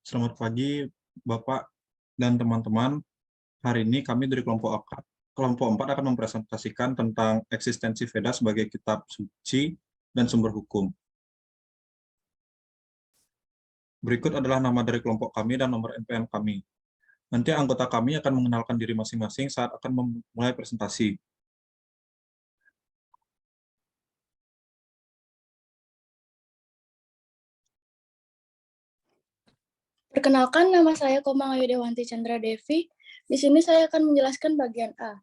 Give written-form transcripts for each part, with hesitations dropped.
Selamat pagi, Bapak dan teman-teman. Hari ini kami dari kelompok 4 akan mempresentasikan tentang eksistensi Veda sebagai kitab suci dan sumber hukum. Berikut adalah nama dari kelompok kami dan nomor NPM kami. Nanti anggota kami akan mengenalkan diri masing-masing saat akan memulai presentasi. Perkenalkan, nama saya Komang Ayu Dewanti Chandra Devi. Di sini saya akan menjelaskan bagian A.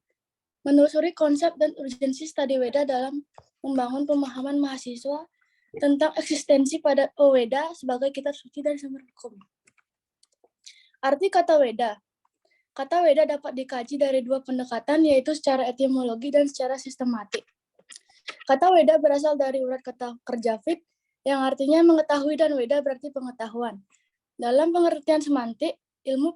Menelusuri konsep dan urgensi studi Weda dalam membangun pemahaman mahasiswa tentang eksistensi pada Weda sebagai kitab suci dan sumber hukum. Arti kata Weda. Kata Weda dapat dikaji dari dua pendekatan, yaitu secara etimologi dan secara sistematik. Kata Weda berasal dari urat kata kerja Vid, yang artinya mengetahui, dan Weda berarti pengetahuan. Dalam pengertian semantik, ilmu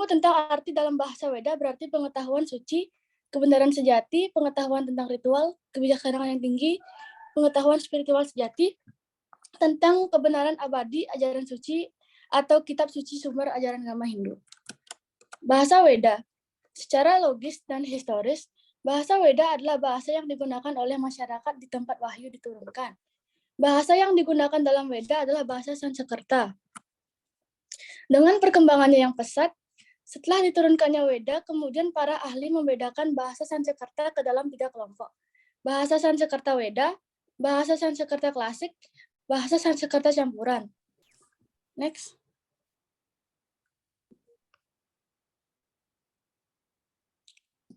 tentang arti dalam bahasa Weda berarti pengetahuan suci, kebenaran sejati, pengetahuan tentang ritual, kebijaksanaan yang tinggi, pengetahuan spiritual sejati, tentang kebenaran abadi, ajaran suci, atau kitab suci sumber ajaran agama Hindu. Bahasa Weda. Secara logis dan historis, bahasa Weda adalah bahasa yang digunakan oleh masyarakat di tempat wahyu diturunkan. Bahasa yang digunakan dalam Weda adalah bahasa Sanskerta. Dengan perkembangannya yang pesat, setelah diturunkannya Weda, kemudian para ahli membedakan bahasa Sanskerta ke dalam 3 kelompok. Bahasa Sanskerta Weda, bahasa Sanskerta klasik, bahasa Sanskerta campuran. Next.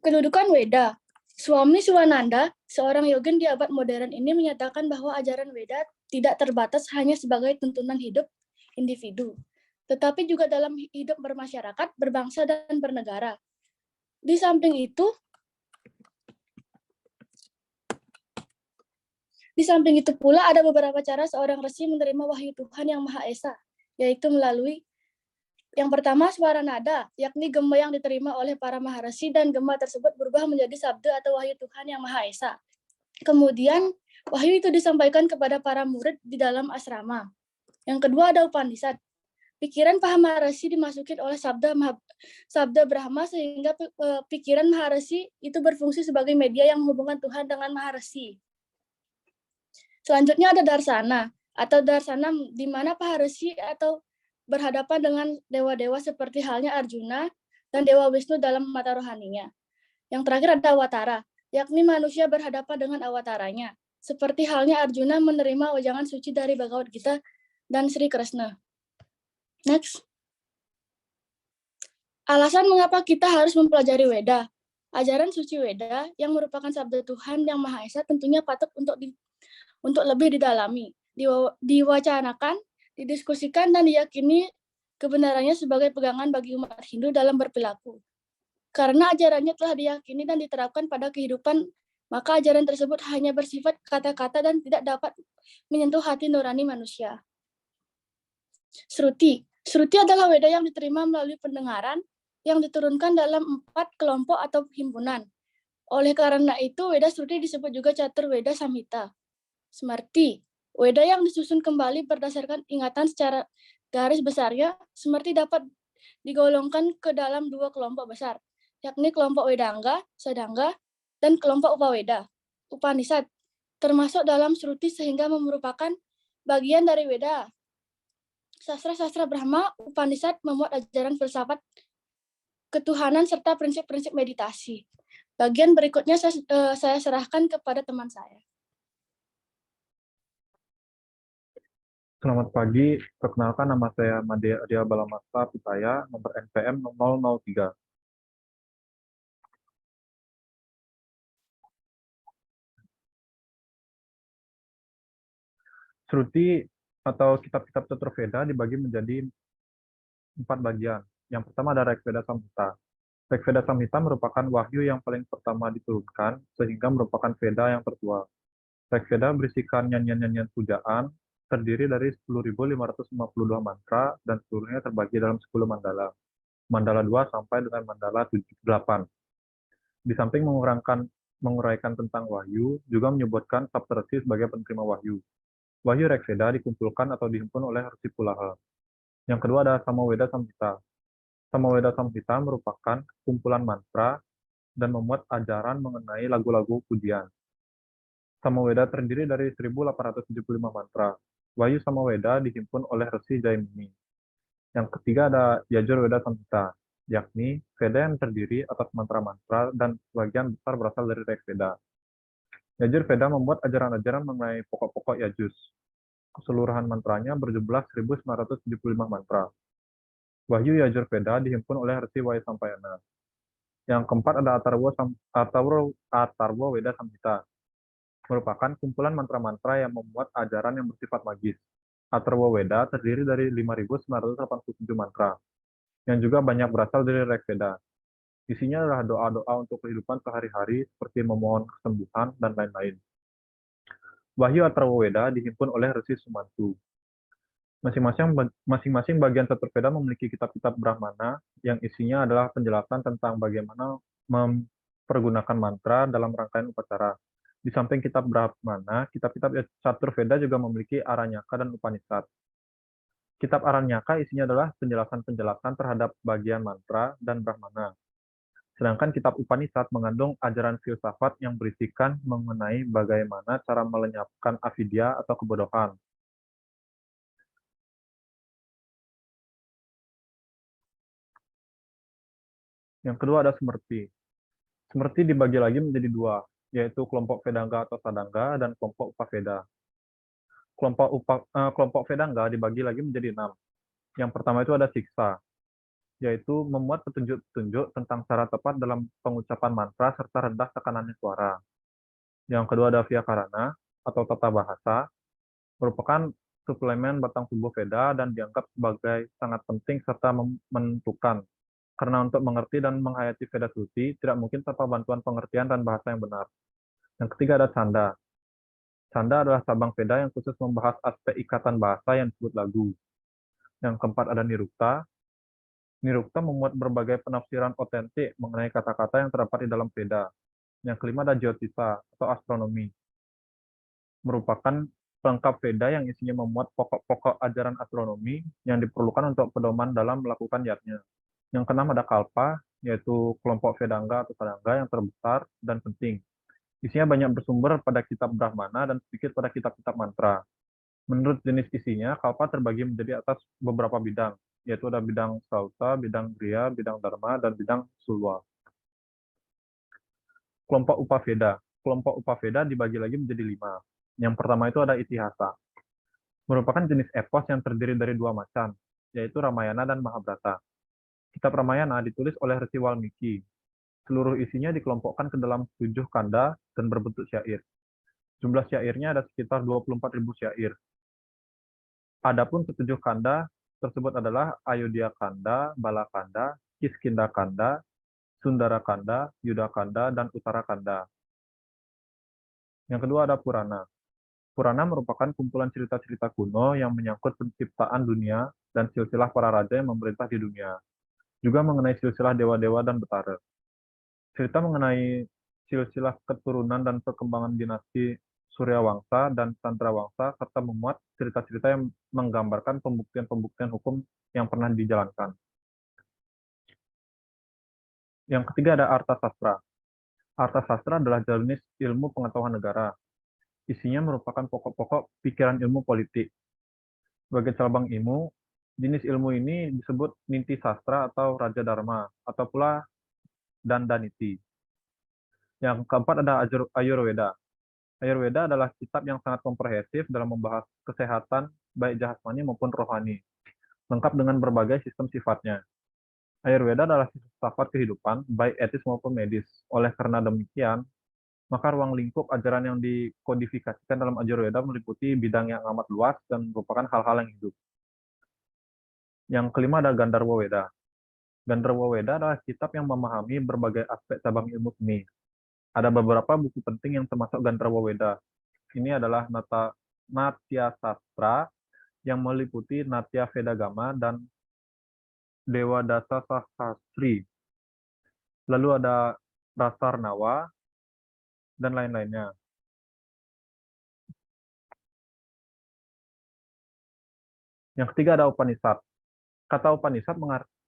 Kedudukan Weda. Swami Siwananda, seorang yogin di abad modern ini, menyatakan bahwa ajaran Weda tidak terbatas hanya sebagai tuntunan hidup individu, tetapi juga dalam hidup bermasyarakat, berbangsa, dan bernegara. Di samping itu pula ada beberapa cara seorang resi menerima wahyu Tuhan yang Maha Esa, yaitu melalui yang pertama, suara nada, yakni gema yang diterima oleh para maharesi, dan gema tersebut berubah menjadi sabda atau wahyu Tuhan yang Maha Esa. Kemudian, wahyu itu disampaikan kepada para murid di dalam asrama. Yang kedua ada Upanishad. Pikiran para maharesi dimasukin oleh sabda Brahma, sehingga pikiran maharesi itu berfungsi sebagai media yang menghubungkan Tuhan dengan maharesi. Selanjutnya ada Darsana, atau Darsana di mana maharesi atau berhadapan dengan dewa-dewa seperti halnya Arjuna dan Dewa Wisnu dalam mata rohaninya. Yang terakhir ada Awatara, yakni manusia berhadapan dengan awataranya, seperti halnya Arjuna menerima wejangan suci dari Bhagavad Gita dan Sri Krishna. Next. Alasan mengapa kita harus mempelajari Weda. Ajaran suci Weda yang merupakan sabda Tuhan yang Maha Esa tentunya patut untuk lebih didalami, diwacanakan, didiskusikan, dan diyakini kebenarannya sebagai pegangan bagi umat Hindu dalam berperilaku. Karena ajarannya telah diyakini dan diterapkan pada kehidupan, maka ajaran tersebut hanya bersifat kata-kata dan tidak dapat menyentuh hati nurani manusia. Sruti. Sruti adalah Weda yang diterima melalui pendengaran yang diturunkan dalam 4 kelompok atau himpunan. Oleh karena itu, Weda Sruti disebut juga Catur Weda Samhita. Smarti. Weda yang disusun kembali berdasarkan ingatan secara garis besarnya, Smarti dapat digolongkan ke dalam 2 kelompok besar, yakni kelompok Wedanga, Sadanga, dan kelompok Upaweda. Upanishad termasuk dalam Sruti sehingga merupakan bagian dari Weda. Sastra-sastra Brahma, Upanishad memuat ajaran filsafat ketuhanan serta prinsip-prinsip meditasi. Bagian berikutnya saya serahkan kepada teman saya. Selamat pagi, perkenalkan nama saya Madya Adia Balamasa Pitaya, nomor NPM 003. Sruti atau kitab-kitab Catur Veda dibagi menjadi 4 bagian. Yang pertama ada Rigveda Samhita. Rigveda Samhita merupakan wahyu yang paling pertama diturunkan, sehingga merupakan Veda yang tertua. Rigveda berisikan nyanyian-nyanyian pujaan, terdiri dari 10.552 mantra, dan seluruhnya terbagi dalam 10 mandala. Mandala 2 sampai dengan mandala 8. Di samping menguraikan tentang wahyu, juga menyebutkan Saptarsi sebagai penerima wahyu. Wahyu Rigveda dikumpulkan atau dihimpun oleh Rsi Pulaha. Yang kedua ada Samaveda Samhita. Samaveda Samhita merupakan kumpulan mantra dan memuat ajaran mengenai lagu-lagu pujian. Samaveda terdiri dari 1875 mantra. Wahyu Samaveda dihimpun oleh Rsi Jaimini. Yang ketiga ada Yajurveda Samhita, yakni Veda yang terdiri atas mantra-mantra dan sebagian besar berasal dari Rigveda. Yajurveda membuat ajaran-ajaran mengenai pokok-pokok Yajus. Keseluruhan mantranya berjumlah 1975 mantra. Wahyu Yajurveda dihimpun oleh Rsi Vaisampayana. Yang keempat ada Atharva Veda Samhita, merupakan kumpulan mantra-mantra yang memuat ajaran yang bersifat magis. Atharva Veda terdiri dari 5.987 mantra, yang juga banyak berasal dari Rigveda. Isinya adalah doa-doa untuk kehidupan sehari-hari seperti memohon kesembuhan dan lain-lain. Wahyu Atharva Veda dihimpun oleh Rsi Sumantu. Masing-masing bagian Caturveda memiliki kitab-kitab Brahmana yang isinya adalah penjelasan tentang bagaimana mempergunakan mantra dalam rangkaian upacara. Di samping kitab Brahmana, kitab-kitab Caturveda juga memiliki Aranyaka dan Upanishad. Kitab Aranyaka isinya adalah penjelasan-penjelasan terhadap bagian mantra dan Brahmana. Sedangkan kitab Upanishad mengandung ajaran filsafat yang berisikan mengenai bagaimana cara melenyapkan avidya atau kebodohan. Yang kedua ada Smrti. Smrti dibagi lagi menjadi dua, yaitu kelompok Vedanga atau Sadanga dan kelompok Upaveda. Kelompok Vedanga dibagi lagi menjadi 6. Yang pertama itu ada Siksa, yaitu memuat petunjuk-petunjuk tentang cara tepat dalam pengucapan mantra serta rendah tekanannya suara. Yang kedua ada Vyakarana atau tata bahasa, merupakan suplemen batang tubuh Veda dan dianggap sebagai sangat penting serta menentukan. Karena untuk mengerti dan menghayati Veda Suci tidak mungkin tanpa bantuan pengertian dan bahasa yang benar. Yang ketiga ada Canda. Canda adalah cabang Veda yang khusus membahas aspek ikatan bahasa yang disebut lagu. Yang keempat ada Nirukta. Nirukta memuat berbagai penafsiran otentik mengenai kata-kata yang terdapat di dalam Veda. Yang kelima ada Jyotisa atau astronomi. Merupakan pelengkap Veda yang isinya memuat pokok-pokok ajaran astronomi yang diperlukan untuk pedoman dalam melakukan yatnya. Yang keenam ada Kalpa, yaitu kelompok Vedanga atau Sadanga yang terbesar dan penting. Isinya banyak bersumber pada kitab Brahmana dan sedikit pada kitab-kitab mantra. Menurut jenis isinya, Kalpa terbagi menjadi atas beberapa bidang, yaitu ada bidang Sauta, bidang Griya, bidang Dharma, dan bidang Sulwa. Kelompok Upaveda. Kelompok Upaveda dibagi lagi menjadi 5. Yang pertama itu ada Itihasa. Merupakan jenis epos yang terdiri dari 2 macam, yaitu Ramayana dan Mahabharata. Kitab Ramayana ditulis oleh Rsi Walmiki. Seluruh isinya dikelompokkan ke dalam 7 kanda dan berbentuk syair. Jumlah syairnya ada sekitar 24.000 syair. Adapun ketujuh kanda tersebut adalah Ayodhya Kanda, Bala Kanda, Kiskinda Kanda, Sundara Kanda, Yuda Kanda, dan Uttara Kanda. Yang kedua ada Purana. Purana merupakan kumpulan cerita-cerita kuno yang menyangkut penciptaan dunia dan silsilah para raja yang memerintah di dunia. Juga mengenai silsilah dewa-dewa dan betara. Cerita mengenai silsilah keturunan dan perkembangan dinasti Suryawangsa dan Chandrawangsa serta memuat cerita-cerita yang menggambarkan pembuktian-pembuktian hukum yang pernah dijalankan. Yang ketiga ada Arthasastra. Arthasastra adalah jenis ilmu pengetahuan negara. Isinya merupakan pokok-pokok pikiran ilmu politik. Sebagai cabang ilmu, jenis ilmu ini disebut Ninti Sastra atau Raja Dharma, atau pula Dandaniti. Yang keempat ada Ayurveda. Ayurveda adalah kitab yang sangat komprehensif dalam membahas kesehatan baik jasmani maupun rohani, lengkap dengan berbagai sistem sifatnya. Ayurveda adalah filsafat kehidupan, baik etis maupun medis. Oleh karena demikian, maka ruang lingkup ajaran yang dikodifikasikan dalam Ayurveda meliputi bidang yang amat luas dan merupakan hal-hal yang hidup. Yang kelima ada Gandharva Veda. Gandharva Veda adalah kitab yang memahami berbagai aspek cabang ilmu seni. Ada beberapa buku penting yang termasuk Gandharva Veda. Ini adalah Natya Sastra yang meliputi Natya Vedagama dan Dewa Dasa Sahasri. Lalu ada Rasarnawa dan lain-lainnya. Yang ketiga ada Upanishad. Kata Upanishad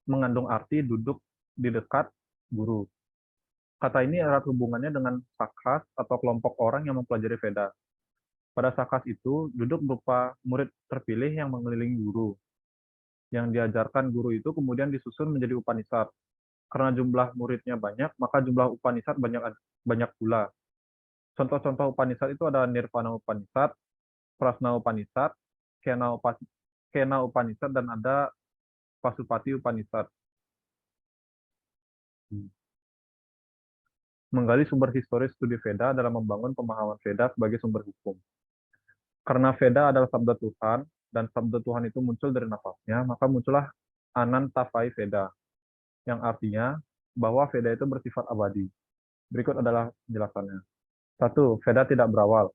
mengandung arti duduk di dekat guru. Kata ini erat hubungannya dengan sakas atau kelompok orang yang mempelajari Veda. Pada sakas itu, duduk berupa murid terpilih yang mengelilingi guru. Yang diajarkan guru itu kemudian disusun menjadi Upanishad. Karena jumlah muridnya banyak, maka jumlah Upanishad banyak pula. Contoh-contoh Upanishad itu ada Nirvana Upanishad, Prasna Upanishad, Kena Upanishad, dan ada Pasupati Upanishad. Menggali sumber historis studi Veda dalam membangun pemahaman Veda sebagai sumber hukum. Karena Veda adalah sabda Tuhan, dan sabda Tuhan itu muncul dari nafasnya, maka muncullah Anantavai Veda, yang artinya bahwa Veda itu bersifat abadi. Berikut adalah penjelasannya. 1. Veda tidak berawal.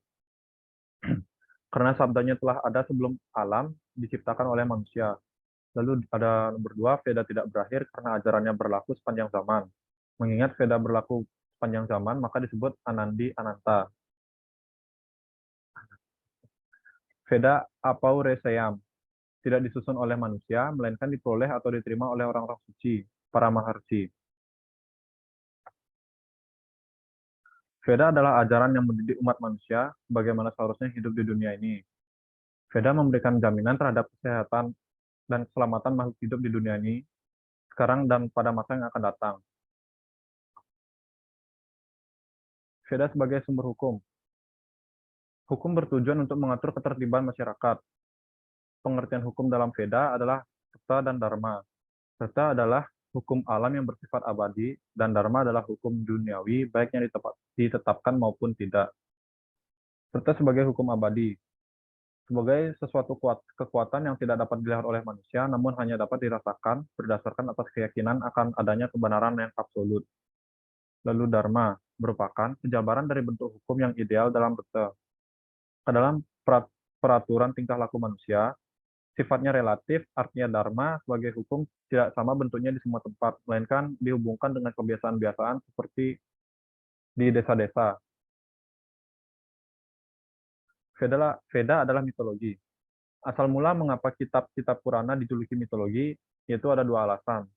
Karena sabdanya telah ada sebelum alam diciptakan oleh manusia. Lalu ada nomor 2, Veda tidak berakhir karena ajarannya berlaku sepanjang zaman. Mengingat Veda berlaku sepanjang zaman, maka disebut Anandi Ananta. Veda Apaureseyam tidak disusun oleh manusia, melainkan diperoleh atau diterima oleh orang-orang suci, para maharsi. Veda adalah ajaran yang mendidik umat manusia bagaimana seharusnya hidup di dunia ini. Veda memberikan jaminan terhadap kesehatan dan keselamatan makhluk hidup di dunia ini, sekarang dan pada masa yang akan datang. Veda sebagai sumber hukum. Hukum bertujuan untuk mengatur ketertiban masyarakat. Pengertian hukum dalam Veda adalah Serta dan Dharma. Serta adalah hukum alam yang bersifat abadi, dan Dharma adalah hukum duniawi, baik yang ditetapkan maupun tidak. Serta sebagai hukum abadi. Sebagai sesuatu kekuatan yang tidak dapat dilihat oleh manusia, namun hanya dapat dirasakan berdasarkan atas keyakinan akan adanya kebenaran yang absolut. Lalu Dharma merupakan penjabaran dari bentuk hukum yang ideal dalam dalam peraturan tingkah laku manusia. Sifatnya relatif, artinya Dharma sebagai hukum tidak sama bentuknya di semua tempat, melainkan dihubungkan dengan kebiasaan-kebiasaan seperti di desa-desa. Veda adalah mitologi. Asal mula mengapa kitab-kitab Purana dijuluki mitologi, yaitu ada 2 alasan.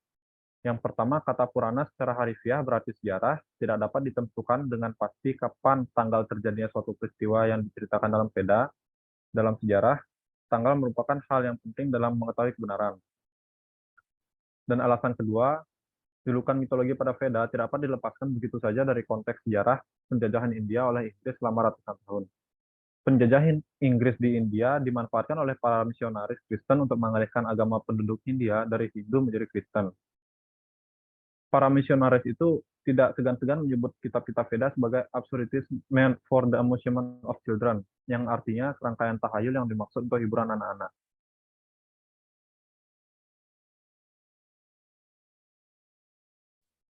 Yang pertama, kata Purana secara harfiah berarti sejarah, tidak dapat ditentukan dengan pasti kapan tanggal terjadinya suatu peristiwa yang diceritakan dalam Veda. Dalam sejarah, tanggal merupakan hal yang penting dalam mengetahui kebenaran. Dan alasan kedua, julukan mitologi pada Veda tidak dapat dilepaskan begitu saja dari konteks sejarah penjajahan India oleh Inggris selama ratusan tahun. Penjajahan Inggris di India dimanfaatkan oleh para misionaris Kristen untuk mengalihkan agama penduduk India dari Hindu menjadi Kristen. Para misionaris itu tidak segan-segan menyebut kitab-kitab Veda sebagai absurdities meant for the amusement of children, yang artinya serangkaian tahayul yang dimaksud untuk hiburan anak-anak.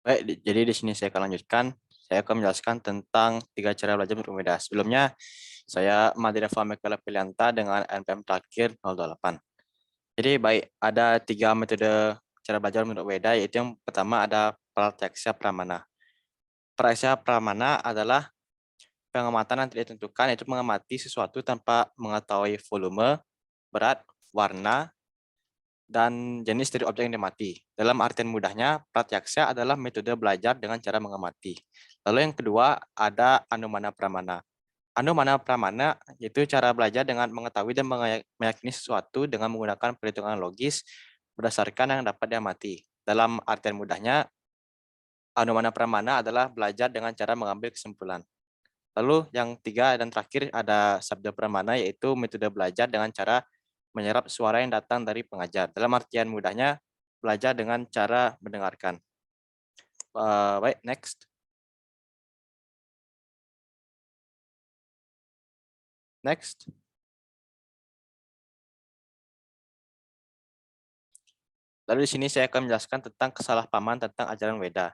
Baik, jadi di sini saya akan lanjutkan. Saya akan menjelaskan tentang 3 cara belajar berbeda. Sebelumnya, saya Madhireva Mekala Pilianta dengan NPM terakhir 028. Jadi baik, ada 3 metode cara belajar menurut Veda, yaitu yang pertama ada Pratyaksha Pramana. Pratyaksha Pramana adalah pengamatan yang tidak ditentukan, yaitu mengamati sesuatu tanpa mengetahui volume, berat, warna, dan jenis dari objek yang diamati. Dalam artian mudahnya, Pratyaksha adalah metode belajar dengan cara mengamati. Lalu yang kedua ada Anumana Pramana. Anumana Pramana yaitu cara belajar dengan mengetahui dan meyakini sesuatu dengan menggunakan perhitungan logis berdasarkan yang dapat diamati. Dalam artian mudahnya, Anumana Pramana adalah belajar dengan cara mengambil kesimpulan. Lalu yang 3 dan terakhir ada Sabda Pramana, yaitu metode belajar dengan cara menyerap suara yang datang dari pengajar. Dalam artian mudahnya, belajar dengan cara mendengarkan. Baik, next. Next. Lalu di sini saya akan menjelaskan tentang kesalahpahaman tentang ajaran Veda.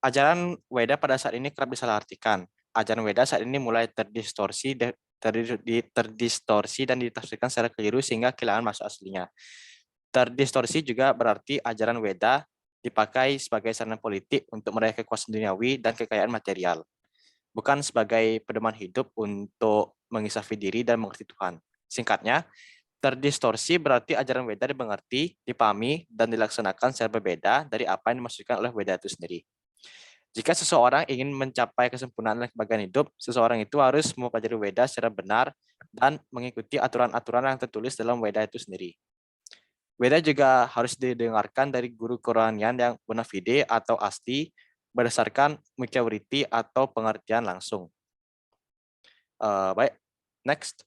Ajaran Veda pada saat ini kerap disalahartikan. Ajaran Veda saat ini mulai terdistorsi dan ditafsirkan secara keliru sehingga kehilangan maksud aslinya. Terdistorsi juga berarti ajaran Veda dipakai sebagai sarana politik untuk meraih kekuasaan duniawi dan kekayaan material, bukan sebagai pedoman hidup untuk mengisafi diri dan mengerti Tuhan. Singkatnya, Terdistorsi berarti ajaran Weda dimengerti, dipahami, dan dilaksanakan secara berbeda dari apa yang dimaksudkan oleh Weda itu sendiri. Jika seseorang ingin mencapai kesempurnaan dalam kebahagiaan hidup, seseorang itu harus mempelajari Weda secara benar dan mengikuti aturan-aturan yang tertulis dalam Weda itu sendiri. Weda juga harus didengarkan dari guru kerohanian yang bona fide atau asli berdasarkan maturity atau pengertian langsung. Baik, next.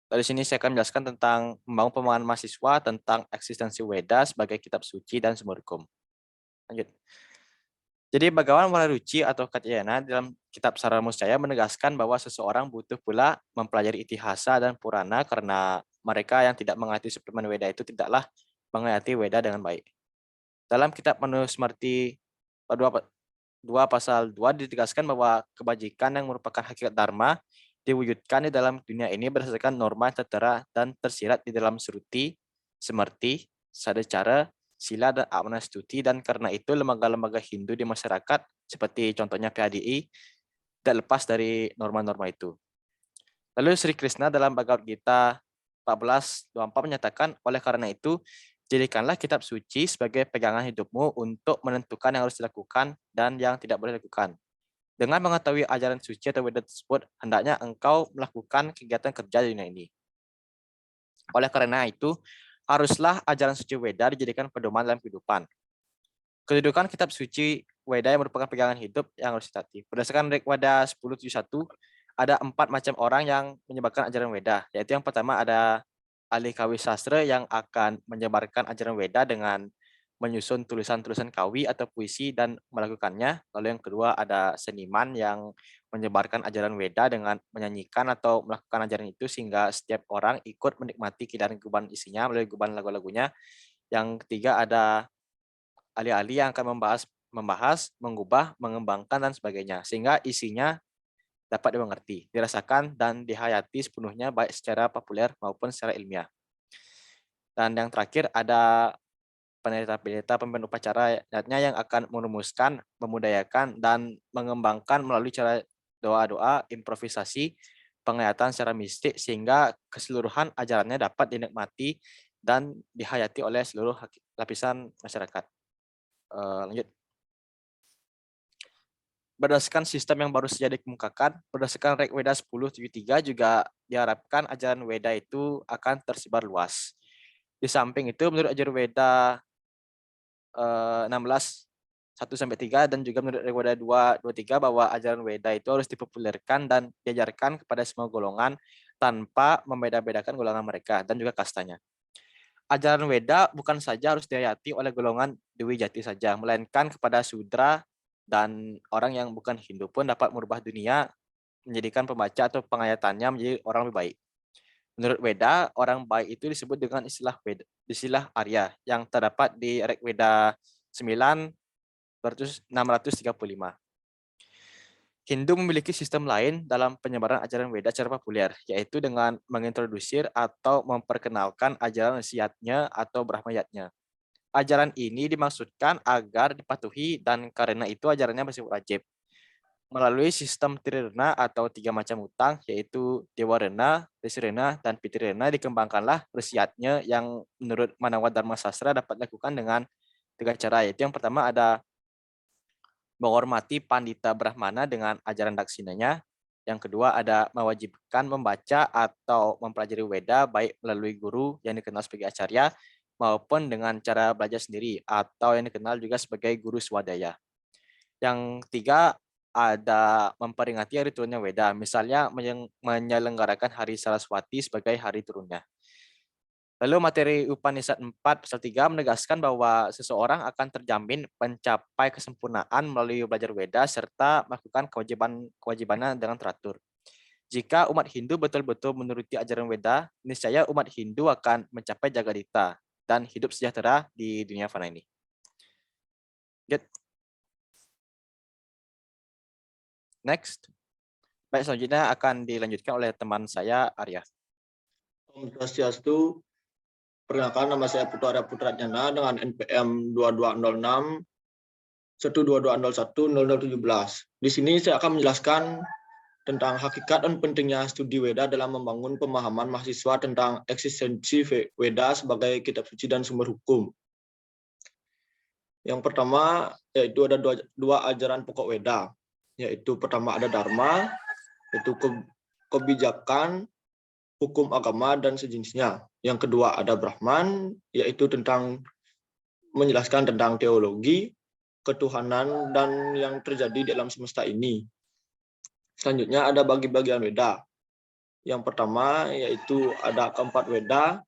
Dari sini saya akan menjelaskan tentang membangun pemahaman mahasiswa tentang eksistensi Weda sebagai kitab suci dan sumber hukum. Lanjut. Jadi Bhagawan Wararuci atau Katyayana dalam kitab Saramusjaya menegaskan bahwa seseorang butuh pula mempelajari itihasa dan Purana karena mereka yang tidak mengerti suplemen Weda itu tidaklah mengerti Weda dengan baik. Dalam kitab Manusmriti 2 pasal 2 ditegaskan bahwa kebajikan yang merupakan hakikat dharma diwujudkan di dalam dunia ini berdasarkan norma yang tertera dan tersirat di dalam Sruti, Smriti, Sadacara, Sila, dan Amanastuti, dan karena itu lembaga-lembaga Hindu di masyarakat seperti contohnya PHDI tidak lepas dari norma-norma itu. Lalu Sri Krishna dalam Bhagavad Gita 14:24 menyatakan, oleh karena itu jadikanlah kitab suci sebagai pegangan hidupmu untuk menentukan yang harus dilakukan dan yang tidak boleh dilakukan. Dengan mengetahui ajaran suci atau Weda tersebut, hendaknya engkau melakukan kegiatan kerja di dunia ini. Oleh karena itu, haruslah ajaran suci Weda dijadikan pedoman dalam kehidupan. Kedudukan kitab suci Weda yang merupakan pegangan hidup yang harus ditaati. Berdasarkan Rigveda 10:71, ada 4 macam orang yang menyebarkan ajaran Weda, yaitu yang pertama ada ahli kawi sastra yang akan menyebarkan ajaran Weda dengan menyusun tulisan-tulisan kawi atau puisi dan melakukannya. Lalu yang kedua ada seniman yang menyebarkan ajaran Weda dengan menyanyikan atau melakukan ajaran itu sehingga setiap orang ikut menikmati keindahan guban isinya melalui guban lagu-lagunya. Yang ketiga ada ahli-ahli yang akan membahas, mengubah, mengembangkan dan sebagainya sehingga isinya dapat dimengerti, dirasakan dan dihayati sepenuhnya baik secara populer maupun secara ilmiah. Dan yang terakhir ada pendeta-pendeta pemimpin upacara yang akan merumuskan, memudayakan, dan mengembangkan melalui cara doa-doa, improvisasi, penglihatan secara mistik, sehingga keseluruhan ajarannya dapat dinikmati dan dihayati oleh seluruh lapisan masyarakat. Lanjut. Berdasarkan sistem yang baru saja dikemukakan, berdasarkan Rigveda 10:73 juga diharapkan ajaran Weda itu akan tersebar luas. Di samping itu, menurut ajaran Weda 16:1-3 dan juga menurut Rigveda 2:23 bahwa ajaran Weda itu harus dipopulerkan dan diajarkan kepada semua golongan tanpa membeda-bedakan golongan mereka dan juga kastanya. Ajaran Weda bukan saja harus dihayati oleh golongan Dewi Jati saja, melainkan kepada Sudra dan orang yang bukan Hindu pun dapat merubah dunia menjadikan pembaca atau pengayatannya menjadi orang lebih baik. Menurut Weda, orang baik itu disebut dengan istilah Arya yang terdapat di Rigveda 9:635. Hindu memiliki sistem lain dalam penyebaran ajaran Weda secara populer, yaitu dengan mengintrodusir atau memperkenalkan ajaran nasihatnya atau brahmayatnya. Ajaran ini dimaksudkan agar dipatuhi dan karena itu ajarannya bersifat wajib. Melalui sistem Trirena atau 3 macam hutang, yaitu Dewarena, Risirena, dan Pitirena, dikembangkanlah resiatnya yang menurut Manawa Dharma Sastra dapat dilakukan dengan 3 cara, yaitu yang pertama ada menghormati Pandita Brahmana dengan ajaran daksinanya. Yang kedua ada mewajibkan membaca atau mempelajari Weda baik melalui guru yang dikenal sebagai acarya maupun dengan cara belajar sendiri atau yang dikenal juga sebagai guru swadaya. Yang ketiga ada memperingati hari turunnya Weda, misalnya menyelenggarakan hari Saraswati sebagai hari turunnya. Lalu materi Upanishad 4:3 menegaskan bahwa seseorang akan terjamin mencapai kesempurnaan melalui belajar Weda serta melakukan kewajibannya dengan teratur. Jika umat Hindu betul-betul menuruti ajaran Weda, niscaya umat Hindu akan mencapai Jagadita dan hidup sejahtera di dunia fana ini. Good. Next. Baik, selanjutnya akan dilanjutkan oleh teman saya, Arya. Om Swastiastu. Perkenalkan, nama saya Putu Arya Putratjana dengan NPM 2206 12201 0017. Di sini saya akan menjelaskan tentang hakikat dan pentingnya studi Weda dalam membangun pemahaman mahasiswa tentang eksistensi Weda sebagai kitab suci dan sumber hukum. Yang pertama yaitu ada dua ajaran pokok Weda, yaitu pertama ada Dharma, yaitu kebijakan, hukum agama dan sejenisnya. Yang kedua ada Brahman, yaitu tentang menjelaskan tentang teologi, ketuhanan dan yang terjadi di alam semesta ini. Selanjutnya ada bagi-bagian Weda. Yang pertama yaitu ada keempat Weda,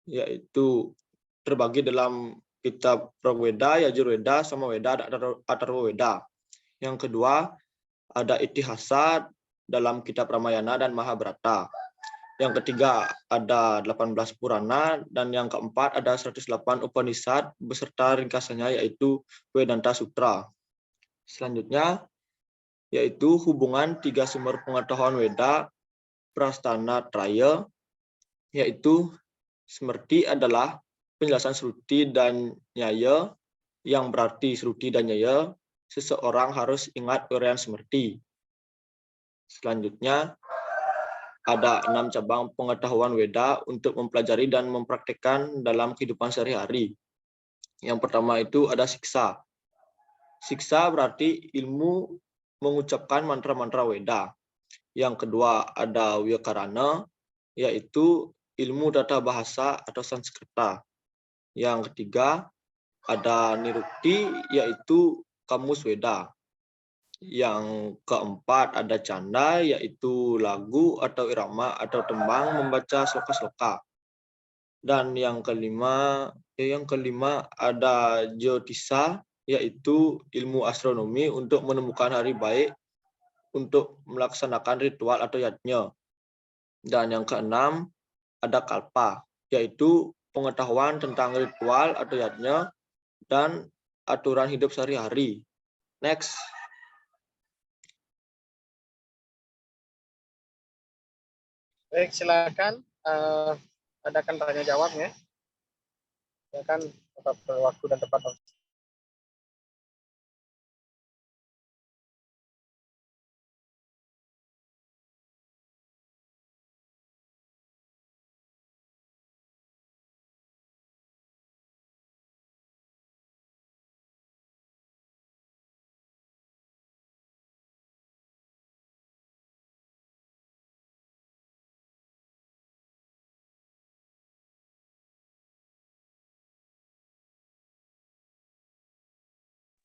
yaitu terbagi dalam kitab Rig-weda, Yajur-weda, Sama-weda, dan Atharva-weda. Yang kedua ada Itihasa dalam kitab Ramayana dan Mahabharata. Yang ketiga ada 18 Purana, dan yang keempat ada 108 Upanishad beserta ringkasannya yaitu Vedanta Sutra. Selanjutnya yaitu hubungan tiga sumber pengetahuan Weda Prasthana Traya, yaitu Smriti adalah penjelasan Shruti dan Nyaya, yang berarti Shruti dan Nyaya seseorang harus ingat uraian Smriti. Selanjutnya ada 6 cabang pengetahuan Weda untuk mempelajari dan mempraktikkan dalam kehidupan sehari-hari. Yang pertama itu ada siksa. Siksa berarti ilmu mengucapkan mantra-mantra Weda. Yang kedua ada Wyakarana, yaitu ilmu tata bahasa atau Sanskerta. Yang ketiga ada Nirukti, yaitu kamus Weda. Yang keempat ada Canda, yaitu lagu atau irama atau tembang membaca sloka-sloka. Dan yang kelima ada Jyotisa, yaitu ilmu astronomi untuk menemukan hari baik untuk melaksanakan ritual atau yajna. Dan yang keenam ada Kalpa, yaitu pengetahuan tentang ritual atau yajna dan aturan hidup sehari-hari. Next. Baik, silakan adakan tanya jawabnya. Silakan tetap waktu dan tepat.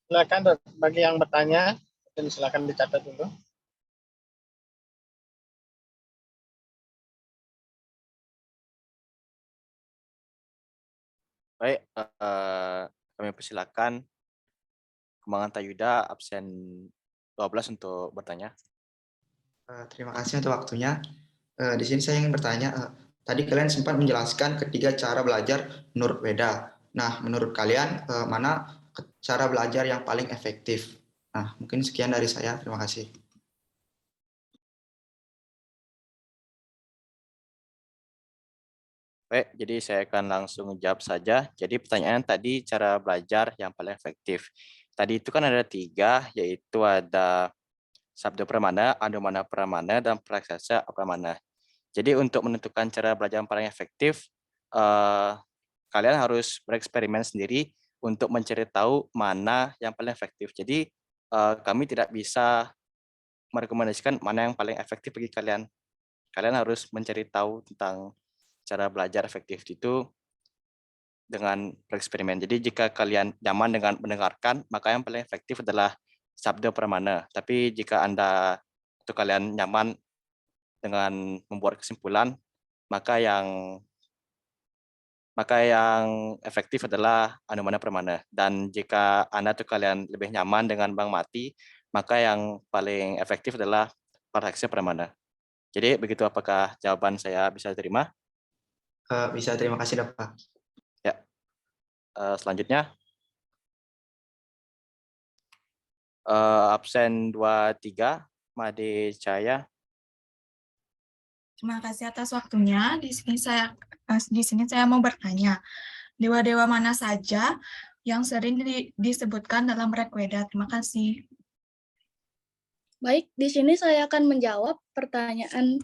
Silakan bagi yang bertanya, dan silakan dicatat dulu. Baik, kami persilakan Kembangan Tayuda absen 12 untuk bertanya. Terima kasih untuk waktunya. Di sini saya ingin bertanya, tadi kalian sempat menjelaskan ketiga cara belajar menurut Weda. Nah, menurut kalian mana cara belajar yang paling efektif? Nah, mungkin sekian dari saya. Terima kasih. Baik, jadi saya akan langsung jawab saja. Jadi pertanyaan tadi cara belajar yang paling efektif. Tadi itu kan ada 3, yaitu ada Sabda Pramana, Anumana Pramana, dan Praksasa Pramana. Jadi untuk menentukan cara belajar yang paling efektif, kalian harus bereksperimen sendiri untuk mencari tahu mana yang paling efektif. Jadi kami tidak bisa merekomendasikan mana yang paling efektif bagi kalian. Kalian harus mencari tahu tentang cara belajar efektif itu dengan bereksperimen. Jadi jika kalian nyaman dengan mendengarkan, maka yang paling efektif adalah Sabda Pramana. Tapi jika Anda atau kalian nyaman dengan membuat kesimpulan, maka yang efektif adalah Anumana Pramana. Dan jika Anda atau kalian lebih nyaman dengan Bang Mati, maka yang paling efektif adalah Praksasa Pramana. Jadi begitu, apakah jawaban saya bisa diterima? Bisa, terima kasih, Pak. Ya. Selanjutnya. Absen 23, Made Cahaya. Terima kasih atas waktunya. Di sini saya mau bertanya, dewa-dewa mana saja yang sering disebutkan dalam Rig-weda? Terima kasih. Baik, di sini saya akan menjawab pertanyaan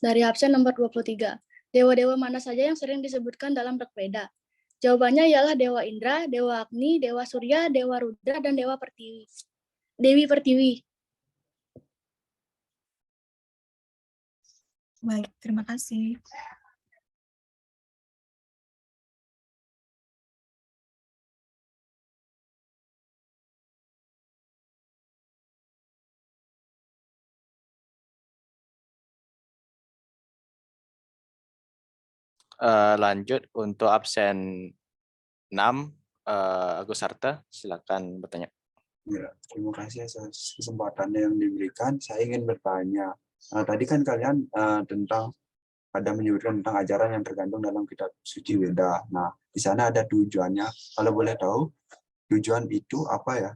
dari absen nomor 23. Dewa-dewa mana saja yang sering disebutkan dalam Rigveda? Jawabannya ialah Dewa Indra, Dewa Agni, Dewa Surya, Dewa Rudra, dan Dewa Pertiwi. Dewi Pertiwi. Baik, terima kasih. Lanjut untuk absen 6, Agus Sarta, silakan bertanya. Ya, terima kasih atas kesempatan yang diberikan. Saya ingin bertanya, tadi kan kalian tentang ada menyebutkan tentang ajaran yang tergantung dalam kitab suci Weda. Nah, di sana ada tujuannya. Kalau boleh tahu, tujuan itu apa ya?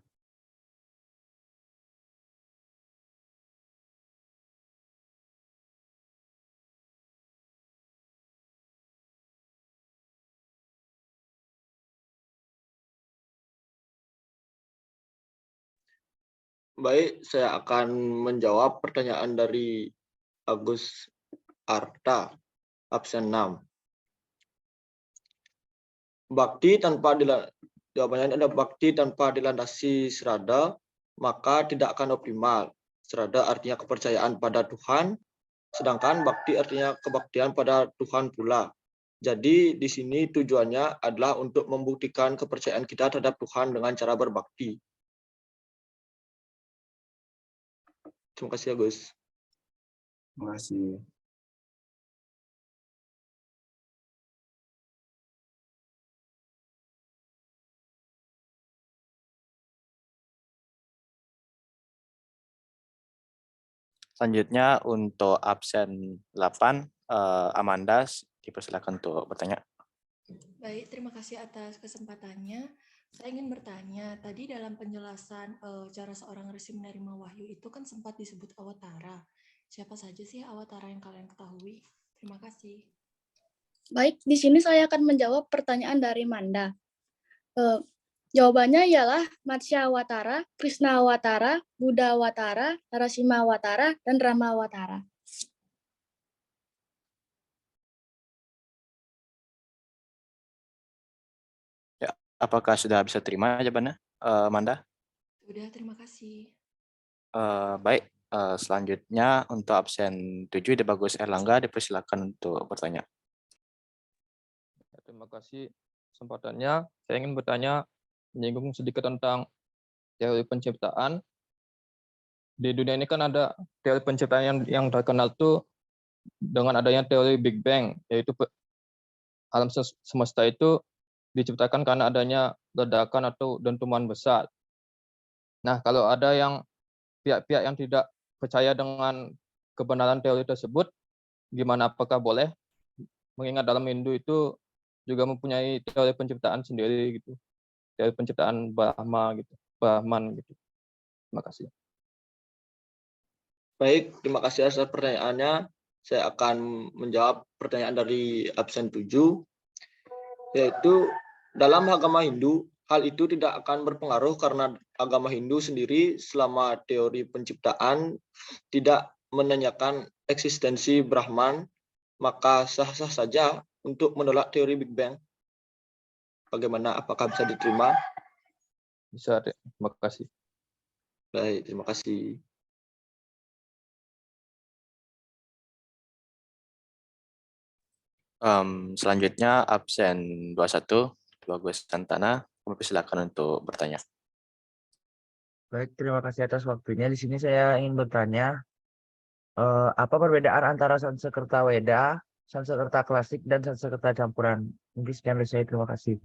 Baik, saya akan menjawab pertanyaan dari Agus Arta, absen 6. Jawabannya ada bakti tanpa dilandasi serada, maka tidak akan optimal. Serada artinya kepercayaan pada Tuhan, sedangkan bakti artinya kebaktian pada Tuhan pula. Jadi di sini tujuannya adalah untuk membuktikan kepercayaan kita terhadap Tuhan dengan cara berbakti. Terima kasih, Agus. Terima kasih. Selanjutnya untuk absen 8, Amanda, dipersilakan untuk bertanya. Baik, terima kasih atas kesempatannya. Saya ingin bertanya, tadi dalam penjelasan cara seorang resi menerima wahyu itu kan sempat disebut awatara. Siapa saja sih awatara yang kalian ketahui? Terima kasih. Baik, di sini saya akan menjawab pertanyaan dari Manda. Jawabannya ialah Matsya Awatara, Krishna Awatara, Buddha Awatara, Narasimha Awatara, dan Rama Awatara. Ya, apakah sudah bisa terima jawabannya, Amanda? Sudah, terima kasih. Baik, selanjutnya untuk absen 7, De Bagus Erlangga, dipersilakan untuk bertanya. Terima kasih kesempatannya. Saya ingin bertanya, menyinggung sedikit tentang teori penciptaan. Di dunia ini kan ada teori penciptaan yang terkenal tuh dengan adanya teori Big Bang, yaitu alam semesta itu diciptakan karena adanya ledakan atau dentuman besar. Nah, kalau ada yang pihak-pihak yang tidak percaya dengan kebenaran teori tersebut, gimana, apakah boleh? Mengingat dalam Hindu itu juga mempunyai teori penciptaan sendiri gitu. Teori penciptaan Brahma gitu, Brahman gitu. Terima kasih. Baik, terima kasih atas pertanyaannya. Saya akan menjawab pertanyaan dari absen 7, yaitu dalam agama Hindu, hal itu tidak akan berpengaruh karena agama Hindu sendiri selama teori penciptaan tidak menanyakan eksistensi Brahman, maka sah-sah saja untuk menolak teori Big Bang. Bagaimana? Apakah bisa diterima? Bisa, terima kasih. Baik, terima kasih. Selanjutnya absen 21, Bagus Santana, kami persilakan untuk bertanya. Baik, terima kasih atas waktunya. Di sini saya ingin bertanya, apa perbedaan antara Sanskerta Weda, Sanskerta klasik, dan Sanskerta campuran? Mungkin sekian dari saya. Terima kasih.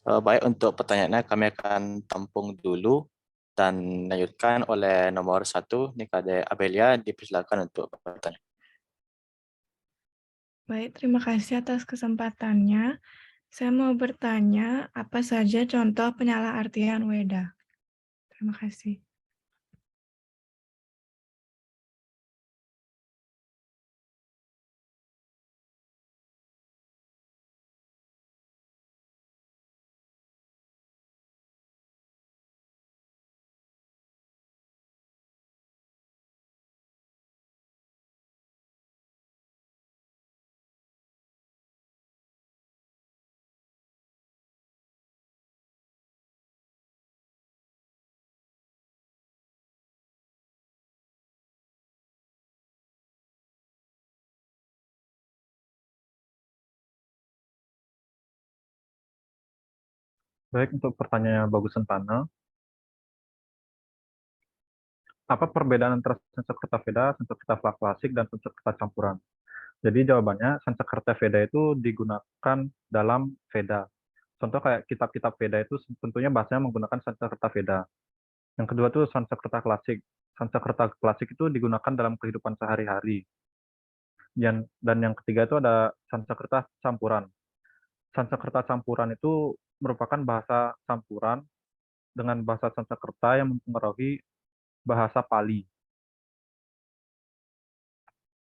Baik, untuk pertanyaannya kami akan tampung dulu dan lanjutkan oleh nomor 1, Nikade Abelia, dipersilakan untuk bertanya. Baik, terima kasih atas kesempatannya. Saya mau bertanya, apa saja contoh penyalahartian Weda? Terima kasih. Baik, untuk pertanyaan yang bagus Sentana, apa perbedaan antara Sanskerta Veda, Sanskerta klasik, dan Sanskerta campuran? Jadi jawabannya, Sanskerta Veda itu digunakan dalam Veda. Contoh kayak kitab-kitab Veda itu tentunya bahasanya menggunakan Sanskerta Veda. Yang kedua itu Sanskerta klasik. Sanskerta klasik itu digunakan dalam kehidupan sehari-hari. Dan yang ketiga itu ada Sanskerta campuran. Sanskerta campuran itu merupakan bahasa campuran dengan bahasa Sanskerta yang mempengaruhi bahasa Pali.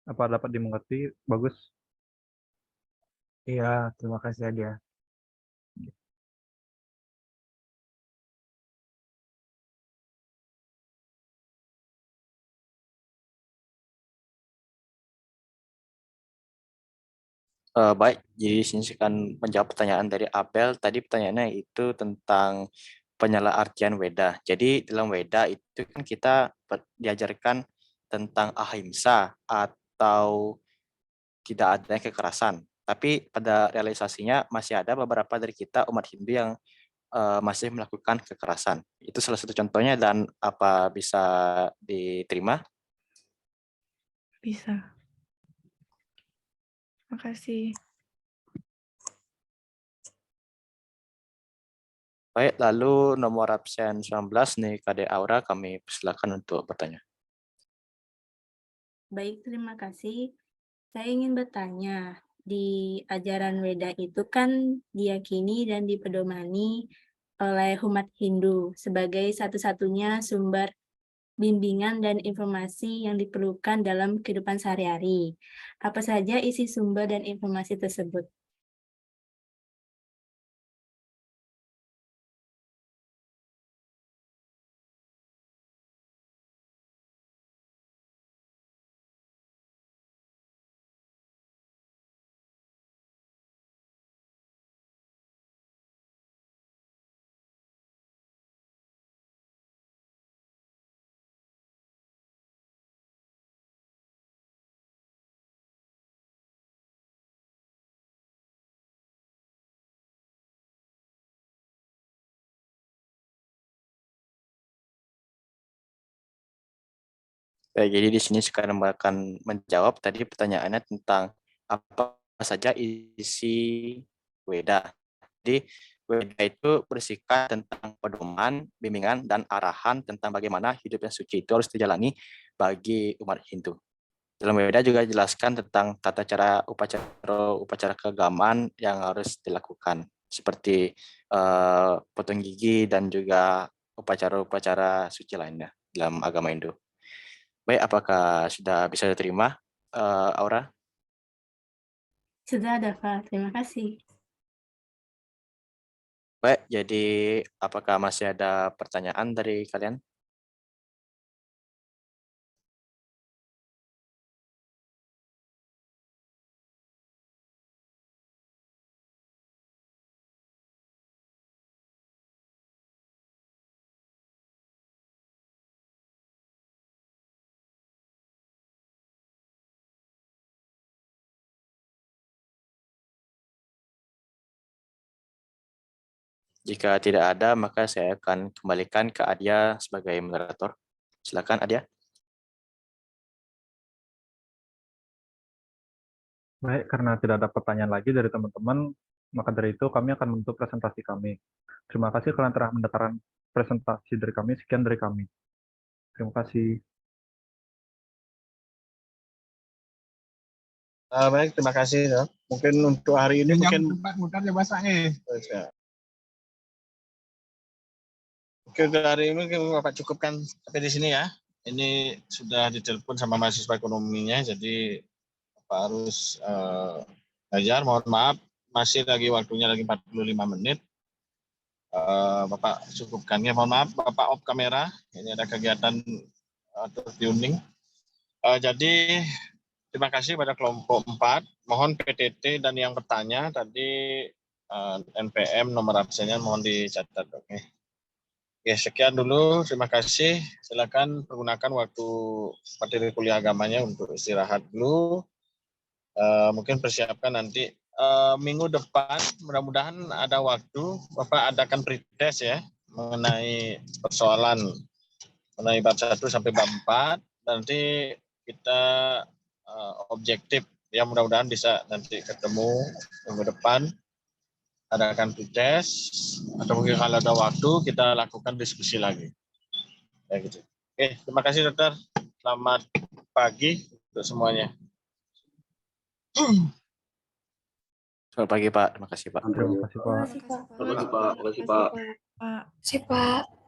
Apa dapat dimengerti? Bagus. Iya, terima kasih Adia. Baik, jadi sini saya akan menjawab pertanyaan dari Abel. Tadi pertanyaannya itu tentang penyalahartian Weda. Jadi dalam Weda itu kan kita diajarkan tentang ahimsa atau tidak adanya kekerasan. Tapi pada realisasinya masih ada beberapa dari kita umat Hindu yang masih melakukan kekerasan. Itu salah satu contohnya dan apa bisa diterima? Bisa. Terima kasih. Baik, lalu nomor absen 19 nih Kade Aura, kami persilakan untuk bertanya. Baik, terima kasih. Saya ingin bertanya, di ajaran Weda itu kan diyakini dan dipedomani oleh umat Hindu sebagai satu-satunya sumber bimbingan dan informasi yang diperlukan dalam kehidupan sehari-hari. Apa saja isi sumber dan informasi tersebut? Baik, jadi di sini sekarang akan menjawab tadi pertanyaannya tentang apa saja isi Weda. Jadi Weda itu berisikan tentang pedoman, bimbingan, dan arahan tentang bagaimana hidup yang suci itu harus dijalani bagi umat Hindu. Dalam Weda juga dijelaskan tentang tata cara upacara keagamaan yang harus dilakukan, seperti potong gigi dan juga upacara-upacara suci lainnya dalam agama Hindu. Baik, apakah sudah bisa diterima, Aura? Sudah ada, Pak. Terima kasih. Baik, jadi apakah masih ada pertanyaan dari kalian? Jika tidak ada, maka saya akan kembalikan ke Adia sebagai moderator. Silakan, Adia. Baik, karena tidak ada pertanyaan lagi dari teman-teman, Maka dari itu kami akan menutup presentasi kami. Terima kasih kalian telah mendengarkan presentasi dari kami. Sekian dari kami. Terima kasih. Baik, terima kasih. Ya. Mungkin untuk hari ini mungkin mudah ya bahasanya. Oke, untuk hari ini mungkin Bapak cukupkan sampai di sini ya. Ini sudah ditelepon sama mahasiswa ekonominya, jadi Bapak harus belajar. Mohon maaf, masih lagi waktunya lagi 45 menit. Bapak cukupkan ya. Mohon maaf, Bapak off kamera. Ini ada kegiatan tuning. Jadi terima kasih pada kelompok 4. Mohon PTT dan yang bertanya tadi NPM nomor absennya mohon dicatat. Oke. Oke, sekian dulu. Terima kasih. Silakan pergunakan waktu materi kuliah agamanya untuk istirahat dulu. Mungkin persiapkan nanti minggu depan. Mudah-mudahan ada waktu. Bapak adakan pretest ya mengenai persoalan mengenai bab 1 sampai bab 4. Nanti kita objektif ya, mudah-mudahan bisa nanti ketemu minggu depan, adakan pretest atau mungkin kalau ada waktu kita lakukan diskusi lagi ya gitu. Oke, terima kasih dokter, selamat pagi untuk semuanya. Selamat pagi Pak, terima kasih Pak. Terima kasih Pak. Terima kasih Pak. Pak.